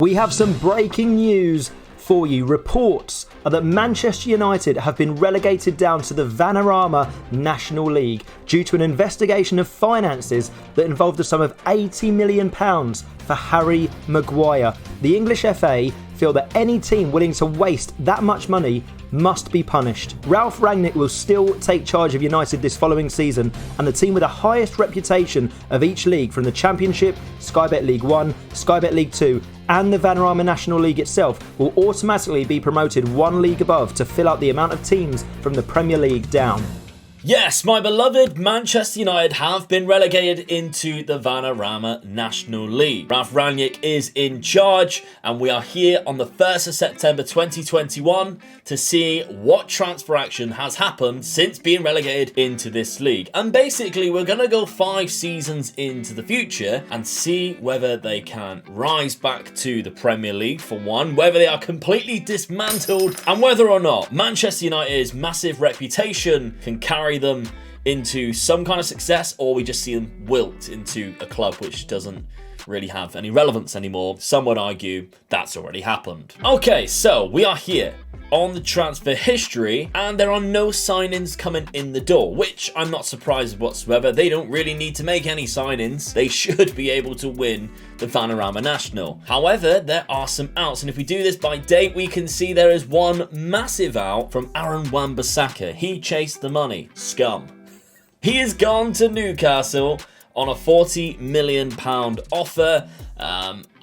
We have some breaking news for you. Reports are that Manchester United have been relegated down to the Vanarama National League due to an investigation of finances that involved a sum of £80 million for Harry Maguire. The English FA feel that any team willing to waste that much money must be punished. Ralph Rangnick will still take charge of United this following season, and the team with the highest reputation of each league, from the Championship, Sky Bet League 1, Sky Bet League 2 and the Vanarama National League itself, will automatically be promoted one league above to fill out the amount of teams from the Premier League down. Yes, my beloved Manchester United have been relegated into the Vanarama National League. Ralph Rangnick is in charge, and we are here on the 1st of September 2021 to see what transfer action has happened since being relegated into this league. And basically, we're going to go 5 seasons into the future and see whether they can rise back to the Premier League, for one, whether they are completely dismantled, and whether or not Manchester United's massive reputation can carry them into some kind of success, or we just see them wilt into a club which doesn't really have any relevance anymore. Some would argue that's already happened. Okay, so we are here on the transfer history, and there are no signings coming in the door, which I'm not surprised whatsoever. They don't really need to make any signings. They should be able to win the Vanarama National. However, there are some outs, and if we do this by date, we can see there is one massive out from Aaron Wan-Bissaka. He chased the money. Scum. He has gone to Newcastle on a £40 million offer.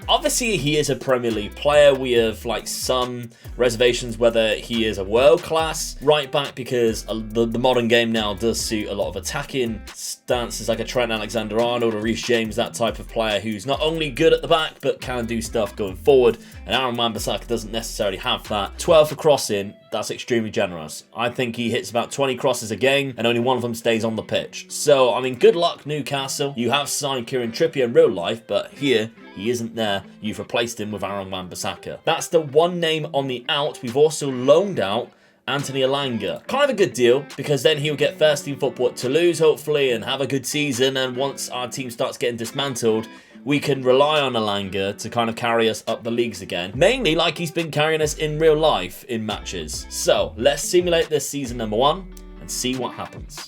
Obviously, he is a Premier League player. We have some reservations whether he is a world-class right back, because the modern game now does suit a lot of attacking stances like a Trent Alexander-Arnold or Reece James, that type of player who's not only good at the back but can do stuff going forward. And Aaron Wan-Bissaka doesn't necessarily have that. 12 for crossing, that's extremely generous. I think he hits about 20 crosses a game and only one of them stays on the pitch. So, I mean, good luck, Newcastle. You have signed Kieran Trippier in real life, but here he isn't there. You've replaced him with Aaron Wan-Bissaka. That's the one name on the out. We've also loaned out Anthony Elanga. Kind of a good deal, because then he'll get first team football at Toulouse, hopefully, and have a good season. And once our team starts getting dismantled, we can rely on Elanga to kind of carry us up the leagues again. Mainly like he's been carrying us in real life in matches. So let's simulate this season number 1 and see what happens.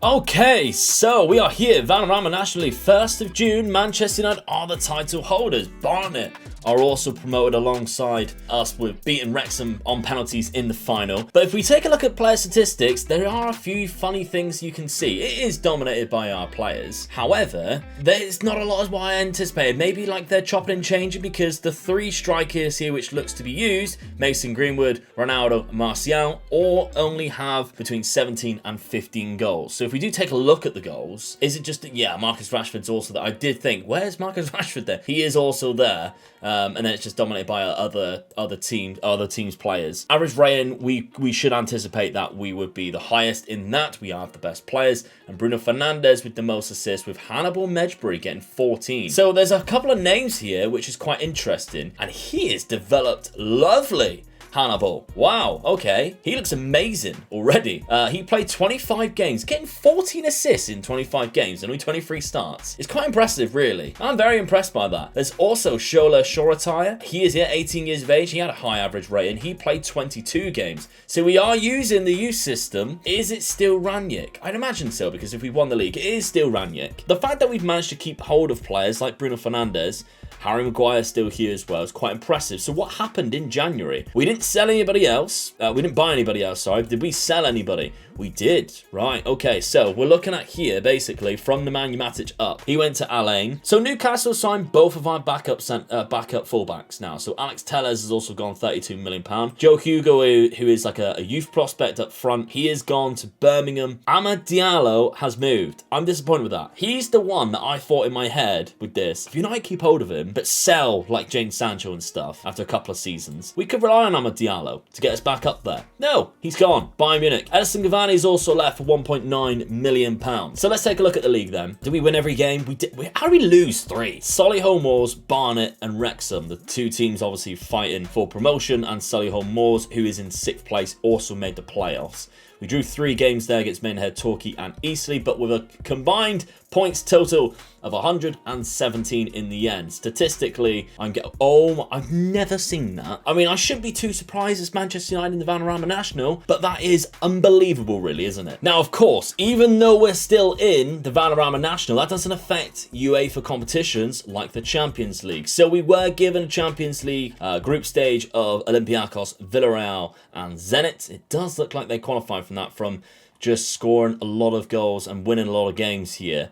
Okay, so we are here, Vanarama National League, 1st of June. Manchester United are the title holders. Barnet are also promoted alongside us, with beating Wrexham on penalties in the final. But if we take a look at player statistics, there are a few funny things you can see. It is dominated by our players. However, there's not a lot as what I anticipated. Maybe they're chopping and changing, because the 3 strikers here which looks to be used, Mason Greenwood, Ronaldo, Martial, all only have between 17 and 15 goals. So if we do take a look at the goals, is it just that, yeah, Marcus Rashford's also there. I did think, where's Marcus Rashford there? He is also there. And then it's just dominated by other teams' players. Average rating, we should anticipate that we would be the highest in that. We have the best players, and Bruno Fernandes with the most assists, with Hannibal Mejbri getting 14. So there's a couple of names here which is quite interesting, and he is developed lovely. Hannibal. Wow, okay. He looks amazing already. He played 25 games, getting 14 assists in 25 games and only 23 starts. It's quite impressive, really. I'm very impressed by that. There's also Shola Shoretire. He is here, 18 years of age. He had a high average rating. He played 22 games. So we are using the youth system. Is it still Rangnick? I'd imagine so, because if we won the league, it is still Rangnick. The fact that we've managed to keep hold of players like Bruno Fernandes, Harry Maguire still here as well, is quite impressive. So what happened in January? We didn't sell anybody else. We didn't buy anybody else, sorry. Did we sell anybody? We did. Right, okay. So we're looking at here, basically, from Nemanja Matic up. He went to Alain. So Newcastle signed both of our backup fullbacks now. So Alex Telles has also gone £32 million. Joe Hugo, who is like a youth prospect up front, he has gone to Birmingham. Amad Diallo has moved. I'm disappointed with that. He's the one that I thought in my head with this. If United keep hold of him, but sell like Jane Sancho and stuff after a couple of seasons, we could rely on Amad Diallo to get us back up there. No, he's gone. Bayern Munich. Edison Cavani is also left for £1.9 million. So let's take a look at the league then. Did we win every game? We did. How did we lose 3? Solihull Moors, Barnet and Wrexham, the 2 teams obviously fighting for promotion, and Solihull Moors, who is in 6th place, also made the playoffs. We drew 3 games there against Maidenhead, Torquay and Eastleigh, but with a combined points total of 117 in the end. Statistically, I've never seen that. I mean, I shouldn't be too surprised as Manchester United in the Vanarama National, but that is unbelievable, really, isn't it? Now, of course, even though we're still in the Vanarama National, that doesn't affect UEFA competitions like the Champions League. So we were given a Champions League group stage of Olympiacos, Villarreal and Zenit. It does look like they qualified from that from just scoring a lot of goals and winning a lot of games here.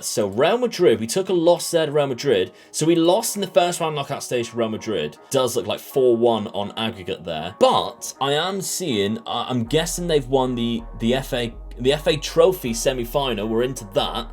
So Real Madrid, we took a loss there to Real Madrid. So we lost in the first round knockout stage to Real Madrid. Does look like 4-1 on aggregate there. But I am seeing, I'm guessing they've won the FA Trophy semi-final. We're into that.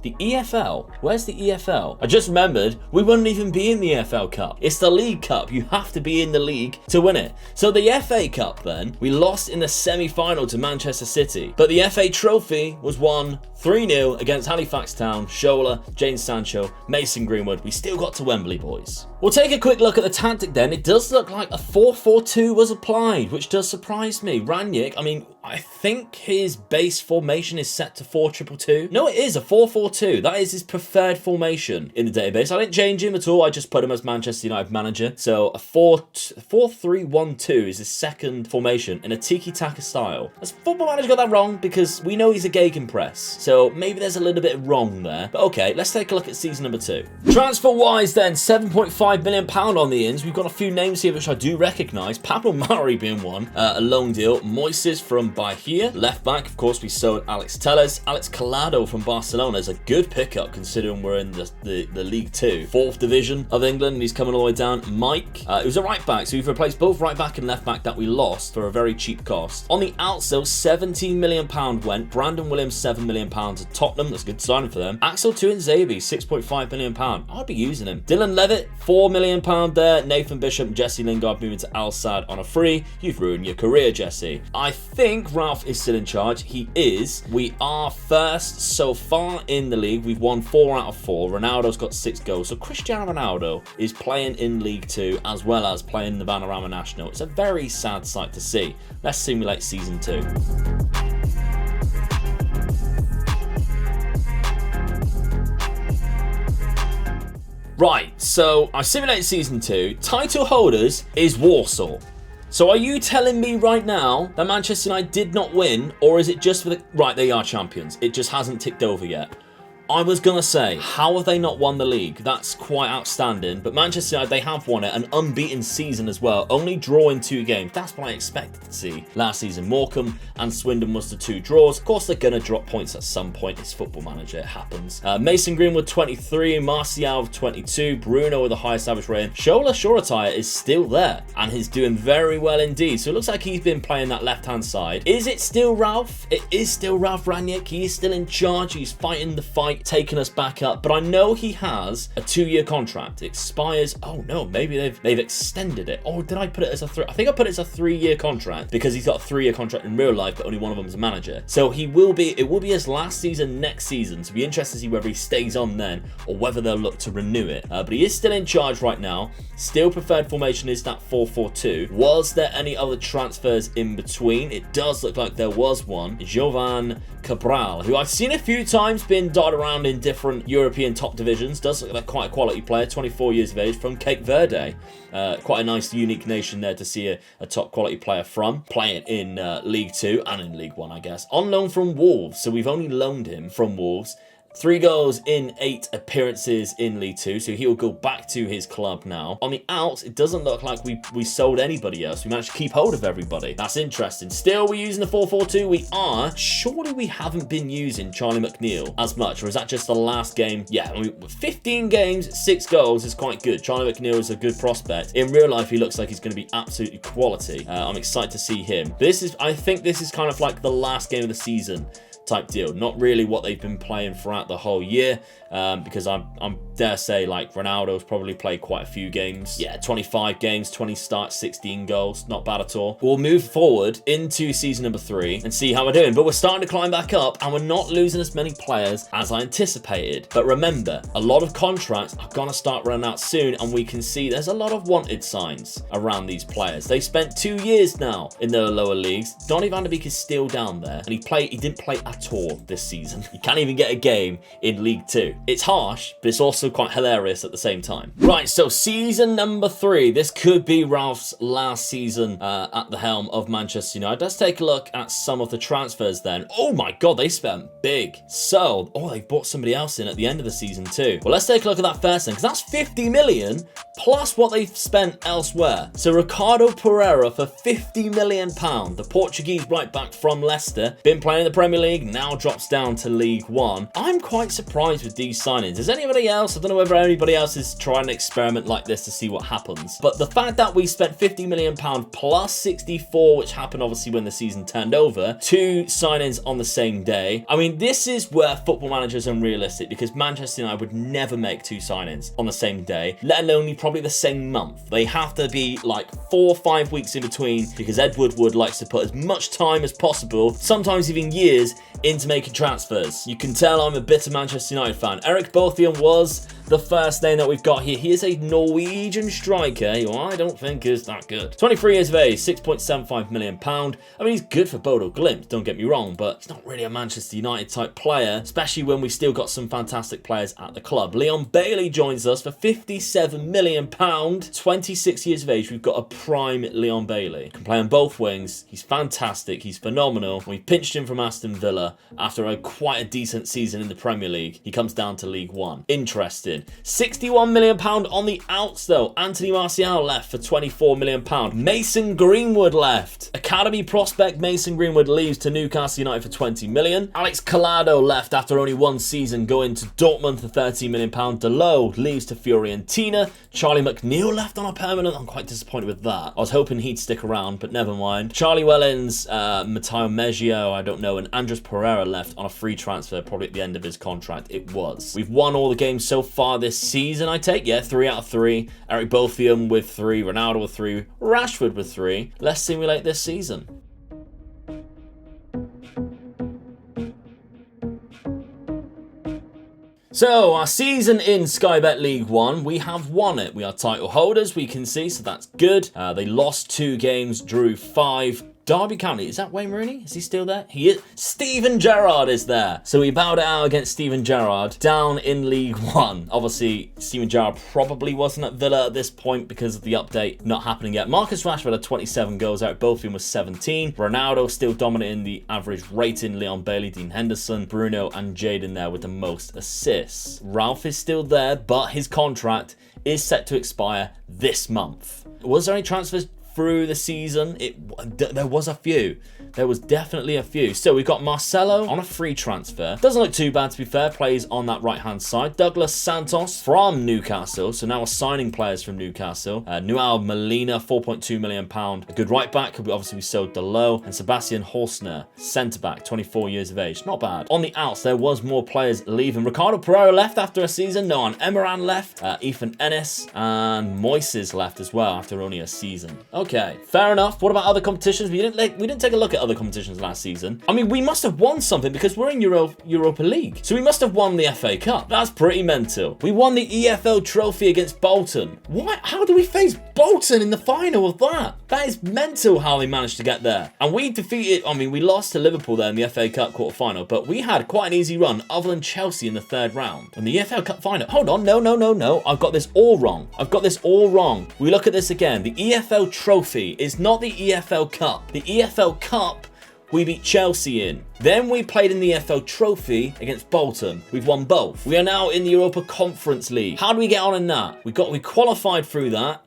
The EFL. Where's the EFL? I just remembered we wouldn't even be in the EFL Cup. It's the League Cup. You have to be in the league to win it. So the FA Cup then, we lost in the semi-final to Manchester City. But the FA Trophy was won 3-0 against Halifax Town, Shola, Jadon Sancho, Mason Greenwood. We still got to Wembley, boys. We'll take a quick look at the tactic then. It does look like a 4-4-2 was applied, which does surprise me. Ranić, I mean, I think his base formation is set to 4-2-2. No, it is a 4-4-2. That is his preferred formation in the database. I didn't change him at all. I just put him as Manchester United manager. So a 4-3-1-2 is his second formation in a tiki-taka style. Has Football Manager got that wrong? Because we know he's a gegenpress. So maybe there's a little bit wrong there. But okay, let's take a look at season number 2. Transfer-wise then, £7.5 million on the ins. We've got a few names here which I do recognise. Pablo Mari being one. A loan deal. Moises from Bahia. Left back, of course, we sold Alex Telles. Alex Collado from Barcelona is a good pickup considering we're in the League 2. 4th division of England, and he's coming all the way down. Mike, it was a right back, so we've replaced both right back and left back that we lost for a very cheap cost. On the outs, though, £17 million went. Brandon Williams, £7 million to Tottenham. That's a good signing for them. Axel Tuanzebe, £6.5 million. I'd be using him. Dylan Levitt, £4 million there. Nathan Bishop and Jesse Lingard moving to Al Sadd on a free. You've ruined your career, Jesse. I think Ralph is still in charge. He is. We are first so far in the league. We've won 4 out of 4. Ronaldo's got 6 goals. So Cristiano Ronaldo is playing in League 2 as well as playing in the Vanarama National. It's a very sad sight to see. Let's simulate season 2. Right, so I simulated season 2. Title holders is Warsaw. So are you telling me right now that Manchester United did not win, or is it just for the... Right, they are champions. It just hasn't ticked over yet. I was going to say, how have they not won the league? That's quite outstanding. But Manchester United, they have won it. An unbeaten season as well. Only drawing 2 games. That's what I expected to see last season. Morecambe and Swindon was the 2 draws. Of course, they're going to drop points at some point. It's Football Manager. It happens. Mason Greenwood, 23. Martial, 22. Bruno with the highest average rating. Shola Shoretire is still there. And he's doing very well indeed. So it looks like he's been playing that left-hand side. Is it still Ralph? It is still Ralph Ranić. He is still in charge. He's fighting the fight, taking us back up, but I know he has a 2-year contract. It expires. Oh no, maybe they've extended it. Or did I put it as a 3? I think I put it as a 3-year contract because he's got a 3-year contract in real life, but only one of them is a manager. So it will be his last season next season. So it'll be interesting to see whether he stays on then or whether they'll look to renew it. But he is still in charge right now. Still preferred formation is that 4-4-2. Was there any other transfers in between? It does look like there was one. Jovan Cabral, who I've seen a few times been dotted around in different European top divisions. Does look like quite a quality player, 24 years of age, from Cape Verde. Quite a nice, unique nation there to see a top quality player from. Playing in League 2 and in League 1, I guess. On loan from Wolves, so we've only loaned him from Wolves. 3 goals in 8 appearances in League 2, so he'll go back to his club now. On the outs, it doesn't look like we sold anybody else. We managed to keep hold of everybody. That's interesting. Still, we're using the 4-4-2. We are. Surely we haven't been using Charlie McNeil as much, or is that just the last game? Yeah, 15 games, 6 goals is quite good. Charlie McNeil is a good prospect. In real life, he looks like he's going to be absolutely quality. I'm excited to see him. I think this is kind of like the last game of the season type deal. Not really what they've been playing throughout the whole year, because I'm dare say, like, Ronaldo's probably played quite a few games. Yeah, 25 games, 20 starts, 16 goals. Not bad at all. We'll move forward into season number 3 and see how we're doing. But we're starting to climb back up, and we're not losing as many players as I anticipated. But remember, a lot of contracts are going to start running out soon, and we can see there's a lot of wanted signs around these players. They spent 2 years now in the lower leagues. Donny van de Beek is still down there, and he didn't play at all this season. He can't even get a game in League 2. It's harsh, but it's also quite hilarious at the same time. Right, so season number 3. This could be Ralph's last season at the helm of Manchester United. Let's take a look at some of the transfers then. Oh my God, they spent big. So, they bought somebody else in at the end of the season too. Well, let's take a look at that first then, because that's 50 million plus what they've spent elsewhere. So Ricardo Pereira for £50 million. The Portuguese right back from Leicester, been playing in the Premier League, now drops down to League 1. I'm quite surprised with these signings. Is anybody else? I don't know whether anybody else is trying an experiment like this to see what happens. But the fact that we spent £50 million plus 64, which happened obviously when the season turned over, 2 signings on the same day. I mean, this is where Football Manager is unrealistic, because Manchester United would never make 2 signings on the same day, let alone probably the same month. They have to be like 4 or 5 weeks in between, because Ed Woodward likes to put as much time as possible, sometimes even years, into making transfers. You can tell I'm a bitter Manchester United fan. Eric Bothian was the first name that we've got here. He is a Norwegian striker who I don't think is that good. 23 years of age, £6.75 million. I mean, he's good for Bodo Glimt, don't get me wrong, but he's not really a Manchester United type player, especially when we still got some fantastic players at the club. Leon Bailey joins us for £57 million. 26 years of age, we've got a prime Leon Bailey. Can play on both wings. He's fantastic. He's phenomenal. We pinched him from Aston Villa after quite a decent season in the Premier League. He comes down to League 1. Interesting. £61 million on the outs though. Anthony Martial left for £24 million. Mason Greenwood left. Academy prospect Mason Greenwood leaves to Newcastle United for £20 million. Alex Collado left after only 1 season, going to Dortmund for £13 million. Delo leaves to Fiorentina. Charlie McNeil left on a permanent. I'm quite disappointed with that. I was hoping he'd stick around, but never mind. Charlie Wellens, Matteo Meggio, I don't know, and Andres Pereira left on a free transfer, probably at the end of his contract. It was. We've won all the games so far this season, I take. Yeah, 3 out of 3. Eric Bothian with 3, Ronaldo with 3, Rashford with 3. Let's simulate this season. So, our season in Sky Bet League 1, we have won it. We are title holders, we can see, so that's good. They lost 2 games, drew 5. Derby County, is that Wayne Rooney? Is he still there? He is. Steven Gerrard is there. So we bowed it out against Steven Gerrard down in League 1. Obviously, Steven Gerrard probably wasn't at Villa at this point because of the update not happening yet. Marcus Rashford had 27 goals out. Bothian was 17. Ronaldo still dominating the average rating. Leon Bailey, Dean Henderson, Bruno and Jadon there with the most assists. Ralph is still there, but his contract is set to expire this month. Was there any transfers through the season? There was a few. There was definitely a few. So we've got Marcelo on a free transfer. Doesn't look too bad, to be fair. Plays on that right-hand side. Douglas Santos from Newcastle. So now we're signing players from Newcastle. Noel Molina, £4.2 million. A good right-back. Obviously, we sold Delo. And Sebastian Holsner, centre-back, 24 years of age. Not bad. On the outs, there was more players leaving. Ricardo Pereira left after a season. Noan Emeran left. Ethan Ennis and Moises left as well after only a season. Okay, fair enough. What about other competitions? We didn't take a look at other competitions last season. I mean, we must have won something because we're in Europa League. So we must have won the FA Cup. That's pretty mental. We won the EFL trophy against Bolton. What? How do we face Bolton in the final of that? That is mental how they managed to get there. And we defeated, we lost to Liverpool there in the FA Cup quarter-final, but we had quite an easy run other than Chelsea in the 3rd round. And the EFL Cup final. Hold on, no. I've got this all wrong. We look at this again. The EFL trophy is not the EFL Cup. The EFL Cup we beat Chelsea in. Then we played in the EFL Trophy against Bolton. We've won both. We are now in the Europa Conference League. How do we get on in that? We qualified through that.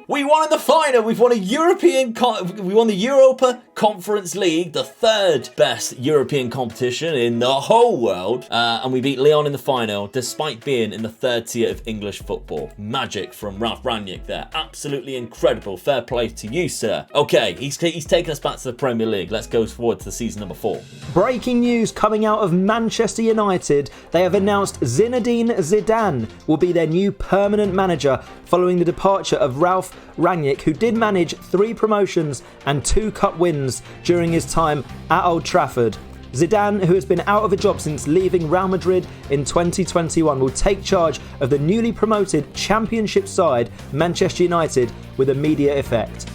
We won in the final. We've won we won the Europa Conference League, the third best European competition in the whole world. And we beat Lyon in the final, despite being in the third tier of English football. Magic from Ralf Rangnick there. Absolutely incredible. Fair play to you, sir. Okay, he's taken us back to the Premier League. Let's go forward to season number 4. Breaking news coming out of Manchester United. They have announced Zinedine Zidane will be their new permanent manager following the departure of Ralf Rangnick, who did manage 3 promotions and 2 cup wins during his time at Old Trafford. Zidane, who has been out of a job since leaving Real Madrid in 2021, will take charge of the newly promoted Championship side Manchester United with immediate effect.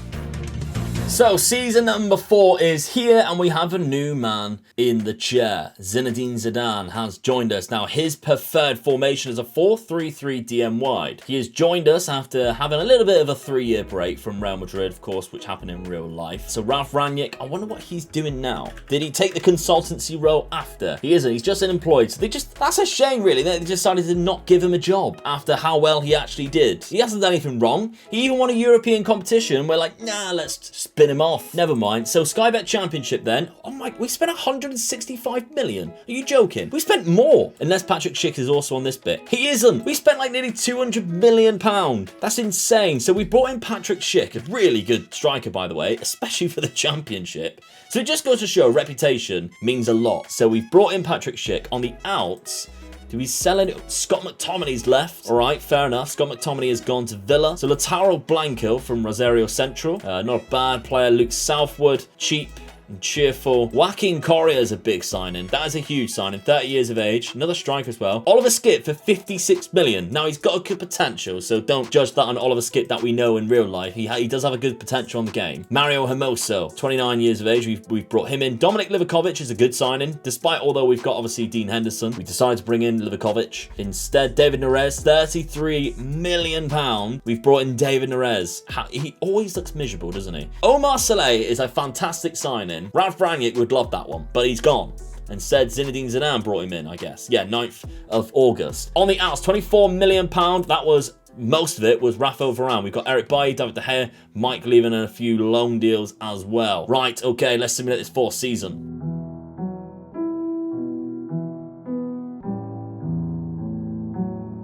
So, season number 4 is here, and we have a new man in the chair. Zinedine Zidane has joined us. Now, his preferred formation is a 4-3-3 DM wide. He has joined us after having a little bit of a 3-year break from Real Madrid, of course, which happened in real life. So, Ralf Rangnick, I wonder what he's doing now. Did he take the consultancy role after? He isn't. He's just unemployed. So, that's a shame, really. They decided to not give him a job after how well he actually did. He hasn't done anything wrong. He even won a European competition. We're like, nah, let's spin him off. Never mind. So Sky Bet Championship then. Oh my, we spent 165 million. Are you joking? We spent more. Unless Patrick Schick is also on this bit. He isn't. We spent like nearly 200 million pound. That's insane. So we brought in Patrick Schick, a really good striker, by the way, especially for the championship. So it just goes to show reputation means a lot. So we've brought in Patrick Schick. On the outs, do we sell it? Scott McTominay's left. All right, fair enough. Scott McTominay has gone to Villa. So Lautaro Blanco from Rosario Central. Not a bad player. Luke Southwood, cheap and cheerful. Joaquin Correa is a big signing. That is a huge signing. 30 years of age. Another striker as well. Oliver Skipp for 56 million. Now, he's got a good potential, so don't judge that on Oliver Skipp that we know in real life. He does have a good potential on the game. Mario Hermoso, 29 years of age. We've brought him in. Dominik Livakovic is a good signing. Although we've got, obviously, Dean Henderson. We decided to bring in Livakovic. Instead, David Neres, 33 million pound. We've brought in David Neres. He always looks miserable, doesn't he? Omar Saleh is a fantastic signing. Ralf Rangnick would love that one, but he's gone. Instead, Zinedine Zidane brought him in, I guess. Yeah, 9th of August. On the outs, 24 million pound. That was, most of it was Rafael Varane. We've got Eric Bailly, David De Gea, Mike leaving, and a few loan deals as well. Right, okay, let's simulate this 4th season.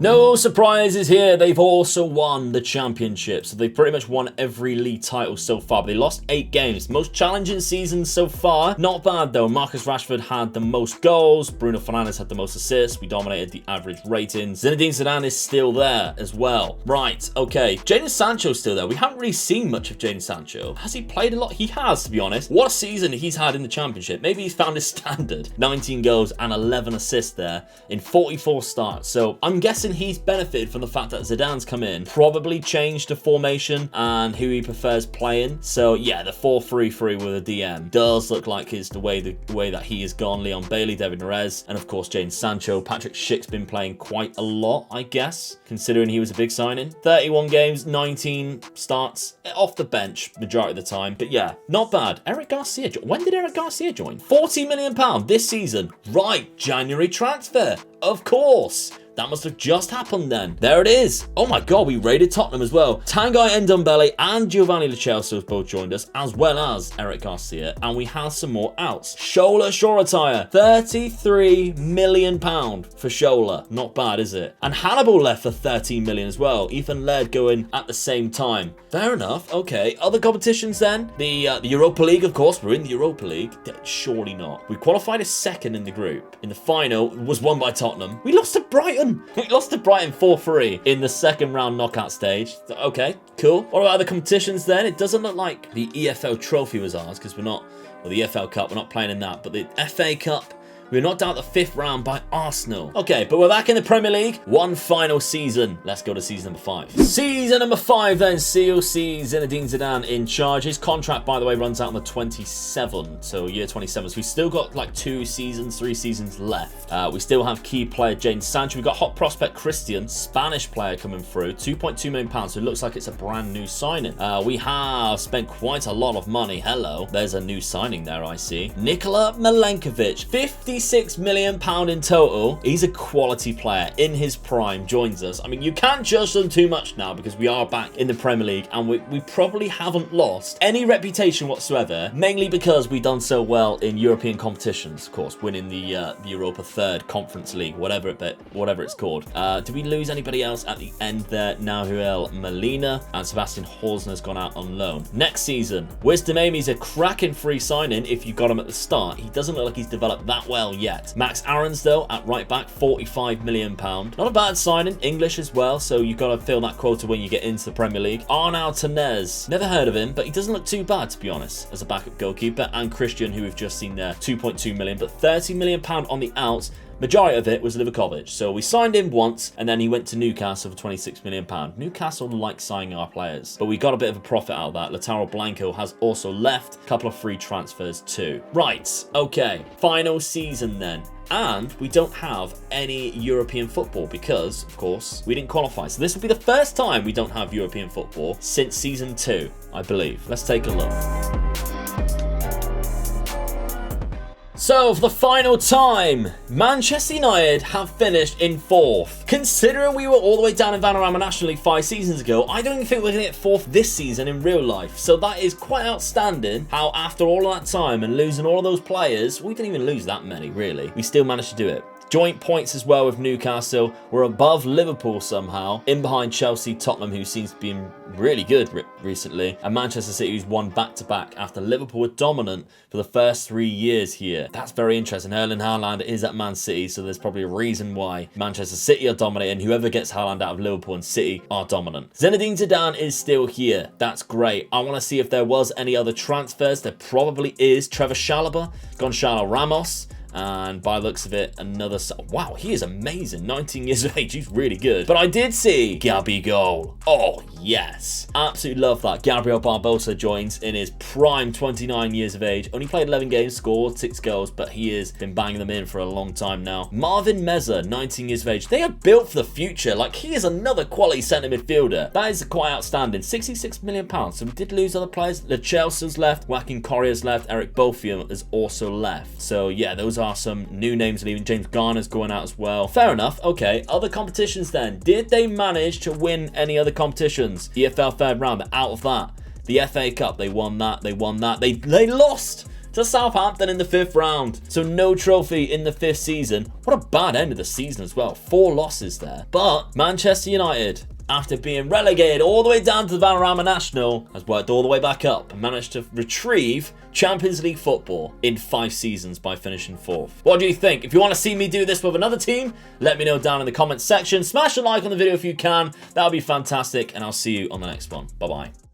No surprises here. They've also won the championship. So they've pretty much won every league title so far. But they lost 8 games. Most challenging season so far. Not bad though. Marcus Rashford had the most goals. Bruno Fernandes had the most assists. We dominated the average ratings. Zinedine Zidane is still there as well. Right, okay. Jadon Sancho's still there. We haven't really seen much of Jadon Sancho. Has he played a lot? He has, to be honest. What a season he's had in the championship. Maybe he's found his standard. 19 goals and 11 assists there in 44 starts. So I'm guessing he's benefited from the fact that Zidane's come in, probably changed the formation and who he prefers playing. So yeah, the 4-3-3 with a DM does look like is the way that he has gone. Leon Bailey, David Neres, and of course Jadon Sancho. Patrick Schick's been playing quite a lot, I guess, considering he was a big signing. 31 games, 19 starts, off the bench majority of the time. But yeah, not bad. Eric Garcia, when did Eric Garcia join? 40 million pound this season. Right, January transfer, of course. That must have just happened then. There it is. Oh my god, we raided Tottenham as well. Tanguy Ndombele and Giovanni Lo Celso have both joined us, as well as Eric Garcia. And we have some more outs. Shola Shoretire, 33 million pound for Shola. Not bad, is it? And Hannibal left for 13 million as well. Ethan Laird going at the same time. Fair enough. Okay. Other competitions then? The Europa League, of course. We're in the Europa League. Surely not. We qualified as second in the group. In the final, was won by Tottenham. We lost to Brighton. We lost to Brighton 4-3 in the second round knockout stage. Okay, cool. What about other competitions then? It doesn't look like the EFL Trophy was ours because we're not, or the EFL Cup, we're not playing in that. But the FA Cup, we were knocked out the 5th round by Arsenal. Okay, but we're back in the Premier League. One final season. Let's go to season number 5. Season number 5 then. CLC Zinedine Zidane in charge. His contract, by the way, runs out on the 27th. So year 27. So we've still got like 3 seasons left. We still have key player Jadon Sancho. We've got hot prospect Christian, Spanish player coming through. £2.2 million. So it looks like it's a brand new signing. We have spent quite a lot of money. Hello. There's a new signing there, I see. Nikola Milenkovic, 50 £66 million in total. He's a quality player in his prime, joins us. I mean, you can't judge them too much now because we are back in the Premier League and we probably haven't lost any reputation whatsoever, mainly because we've done so well in European competitions, of course, winning the Europa Third Conference League, whatever it's called. Did we lose anybody else at the end there? Nahuel Molina and Sebastian Horsner's gone out on loan. Next season, Wisdom Amy's a cracking free signing if you got him at the start. He doesn't look like he's developed that well yet. Max Aarons, though, at right back, £45 million. Not a bad signing, English as well, so you've got to fill that quota when you get into the Premier League. Arnau Tanez, never heard of him, but he doesn't look too bad, to be honest, as a backup goalkeeper. And Christian, who we've just seen there, £2.2 million, but £30 million on the outs. Majority of it was Livakovic. So we signed him once, and then he went to Newcastle for £26 million. Newcastle like signing our players, but we got a bit of a profit out of that. Lautaro Blanco has also left. A couple of free transfers too. Right, okay. Final season then. And we don't have any European football because, of course, we didn't qualify. So this will be the first time we don't have European football since season 2, I believe. Let's take a look. So, for the final time, Manchester United have finished in 4th. Considering we were all the way down in Vanarama National League 5 seasons ago, I don't even think we're going to get 4th this season in real life. So that is quite outstanding how after all of that time and losing all of those players, we didn't even lose that many, really. We still managed to do it. Joint points as well with Newcastle. We're above Liverpool somehow. In behind Chelsea, Tottenham, who seems to be really good recently. And Manchester City, who's won back-to-back after Liverpool were dominant for the first 3 years here. That's very interesting. Erling Haaland is at Man City, so there's probably a reason why Manchester City are dominating. Whoever gets Haaland out of Liverpool and City are dominant. Zinedine Zidane is still here. That's great. I want to see if there was any other transfers. There probably is. Trevor Chalobah, Gonçalo Ramos. And by the looks of it, another... Wow, he is amazing. 19 years of age. He's really good. But I did see Gabigol. Oh, yes. Absolutely love that. Gabriel Barbosa joins in his prime 29 years of age. Only played 11 games, scored 6 goals, but he has been banging them in for a long time now. Marvin Meza, 19 years of age. They are built for the future. Like, he is another quality centre midfielder. That is quite outstanding. £66 million. So we did lose other players. Lo Celso's left. Joaquin Correa's left. Eric Bofium has also left. So, yeah, those are some new names leaving. James Garner's going out as well. Fair enough. Okay, other competitions then. Did they manage to win any other competitions? EFL third round, they're out of that. The FA Cup, they won that. They lost to Southampton in the 5th round. So no trophy in the 5th season. What a bad end of the season as well. 4 losses there. But Manchester United, after being relegated all the way down to the Vanarama National, has worked all the way back up and managed to retrieve Champions League football in 5 seasons by finishing 4th. What do you think? If you want to see me do this with another team, let me know down in the comments section. Smash a like on the video if you can. That would be fantastic, and I'll see you on the next one. Bye-bye.